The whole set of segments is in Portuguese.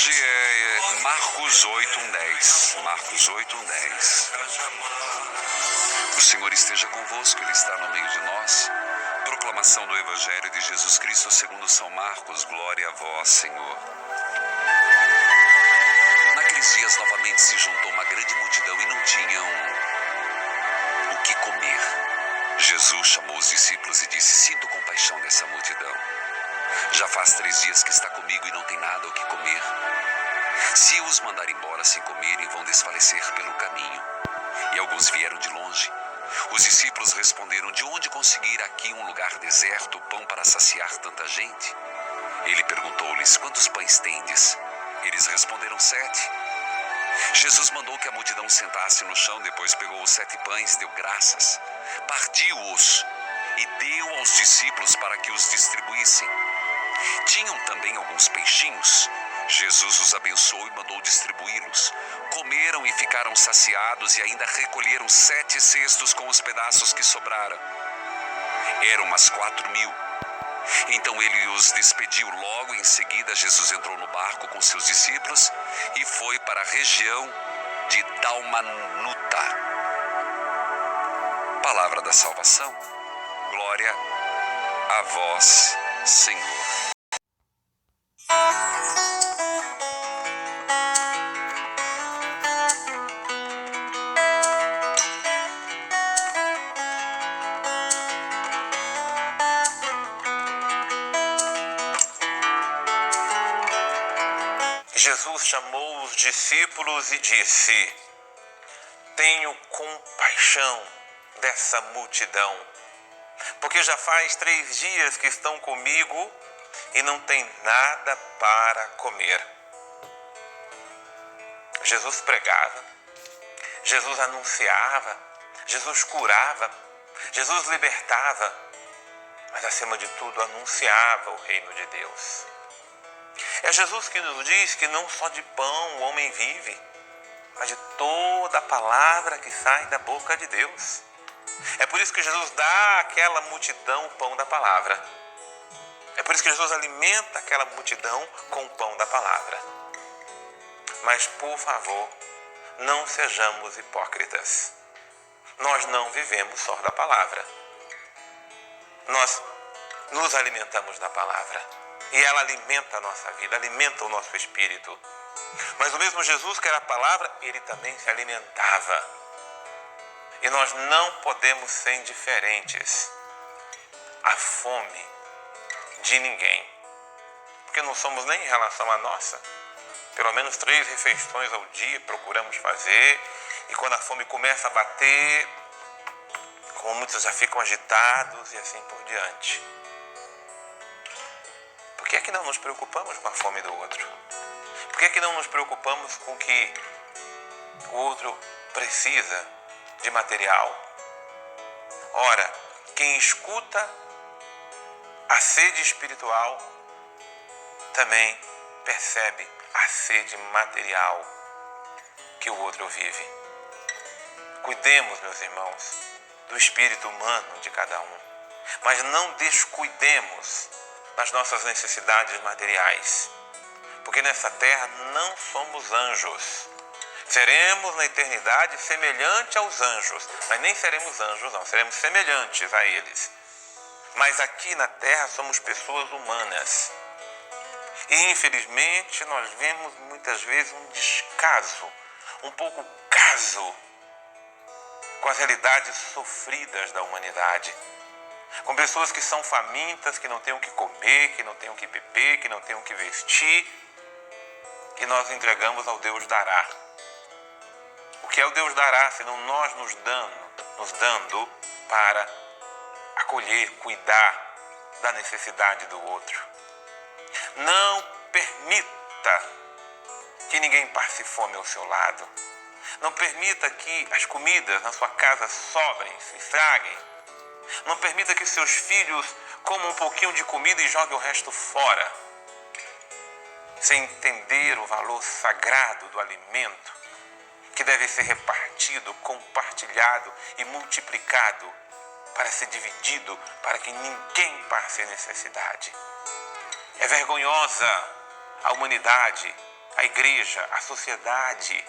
Hoje é Marcos 8:10. Marcos 8:10. O Senhor esteja convosco, Ele está no meio de nós. Proclamação do Evangelho de Jesus Cristo segundo São Marcos. Glória a vós, Senhor. Naqueles dias novamente se juntou uma grande multidão e não tinham o que comer. Jesus chamou os discípulos e disse: sinto compaixão dessa multidão. Já faz 3 dias que está comigo e não tem nada o que comer. Se eu os mandar embora sem comerem, vão desfalecer pelo caminho. E alguns vieram de longe. Os discípulos responderam: de onde conseguir aqui um lugar deserto pão para saciar tanta gente? Ele perguntou-lhes: quantos pães tendes? Eles responderam: 7. Jesus mandou que a multidão sentasse no chão, depois pegou os 7 pães, deu graças, partiu-os e deu aos discípulos para que os distribuíssem. Tinham também alguns peixinhos. Jesus os abençoou e mandou distribuí-los. Comeram e ficaram saciados e ainda recolheram 7 cestos com os pedaços que sobraram. Eram umas 4.000. Então ele os despediu. Logo em seguida, Jesus entrou no barco com seus discípulos e foi para a região de Dalmanuta. Palavra da salvação. Glória a vós, Senhor. Jesus chamou os discípulos e disse: tenho compaixão dessa multidão, porque já faz 3 dias que estão comigo e não tem nada para comer. Jesus pregava, Jesus anunciava, Jesus curava, Jesus libertava, mas acima de tudo anunciava o reino de Deus. É Jesus que nos diz que não só de pão o homem vive, mas de toda a palavra que sai da boca de Deus. É por isso que Jesus dá àquela multidão o pão da palavra. É por isso que Jesus alimenta aquela multidão com o pão da palavra. Mas, por favor, não sejamos hipócritas. Nós não vivemos só da palavra. Nós nos alimentamos da palavra. E ela alimenta a nossa vida, alimenta o nosso espírito. Mas o mesmo Jesus, que era a palavra, ele também se alimentava. E nós não podemos ser indiferentes à fome de ninguém. Porque não somos nem em relação à nossa. Pelo menos 3 refeições ao dia procuramos fazer. E quando a fome começa a bater, como muitos já ficam agitados e assim por diante. Por que é que não nos preocupamos com a fome do outro? Por que é que não nos preocupamos com o que o outro precisa de material? Ora, quem escuta a sede espiritual também percebe a sede material que o outro vive. Cuidemos, meus irmãos, do espírito humano de cada um, mas não descuidemos das nossas necessidades materiais, porque nessa terra não somos anjos. Seremos na eternidade semelhante aos anjos, mas nem seremos anjos não, seremos semelhantes a eles. Mas aqui na terra somos pessoas humanas. E infelizmente nós vemos muitas vezes um descaso, um pouco caso com as realidades sofridas da humanidade. Com pessoas que são famintas, que não têm o que comer, que não têm o que beber, que não têm o que vestir, e nós entregamos ao Deus dará. O que é o Deus dará, senão nós nos dando para acolher, cuidar da necessidade do outro. Não permita que ninguém passe fome ao seu lado. Não permita que as comidas na sua casa sobrem, se estraguem. Não permita que seus filhos comam um pouquinho de comida e joguem o resto fora, sem entender o valor sagrado do alimento, que deve ser repartido, compartilhado e multiplicado para ser dividido, para que ninguém passe necessidade. É vergonhosa a humanidade a igreja, a sociedade,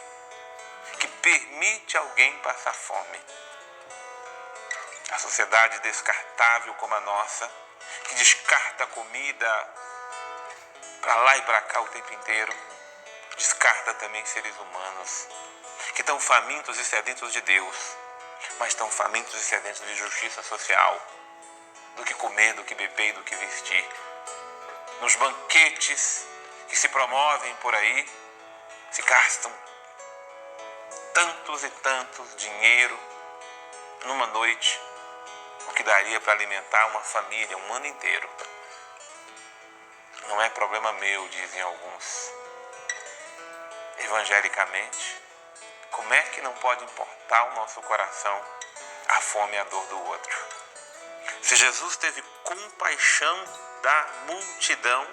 que permite alguém passar fome. A sociedade descartável como a nossa, que descarta a comida para lá e para cá o tempo inteiro, descarta também seres humanos, que estão famintos e sedentos de Deus, mas estão famintos e sedentos de justiça social, do que comer, do que beber e do que vestir. Nos banquetes que se promovem por aí, se gastam tantos e tantos dinheiro numa noite, o que daria para alimentar uma família um ano inteiro. Não é problema meu, dizem alguns. Evangelicamente, como é que não pode importar ao nosso coração a fome e a dor do outro? Se Jesus teve compaixão da multidão,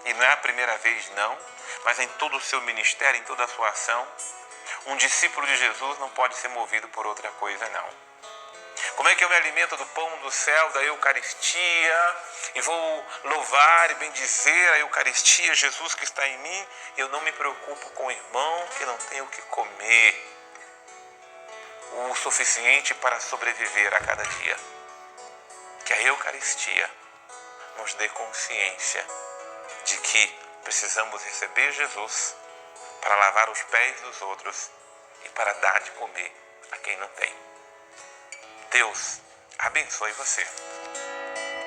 e não é a primeira vez não, mas em todo o seu ministério, em toda a sua ação, um discípulo de Jesus não pode ser movido por outra coisa não. Como é que eu me alimento do pão do céu, da Eucaristia, e vou louvar e bendizer a Eucaristia, Jesus que está em mim, e eu não me preocupo com o irmão que não tem o que comer, o suficiente para sobreviver a cada dia. Que a Eucaristia nos dê consciência de que precisamos receber Jesus para lavar os pés dos outros e para dar de comer a quem não tem. Deus abençoe você.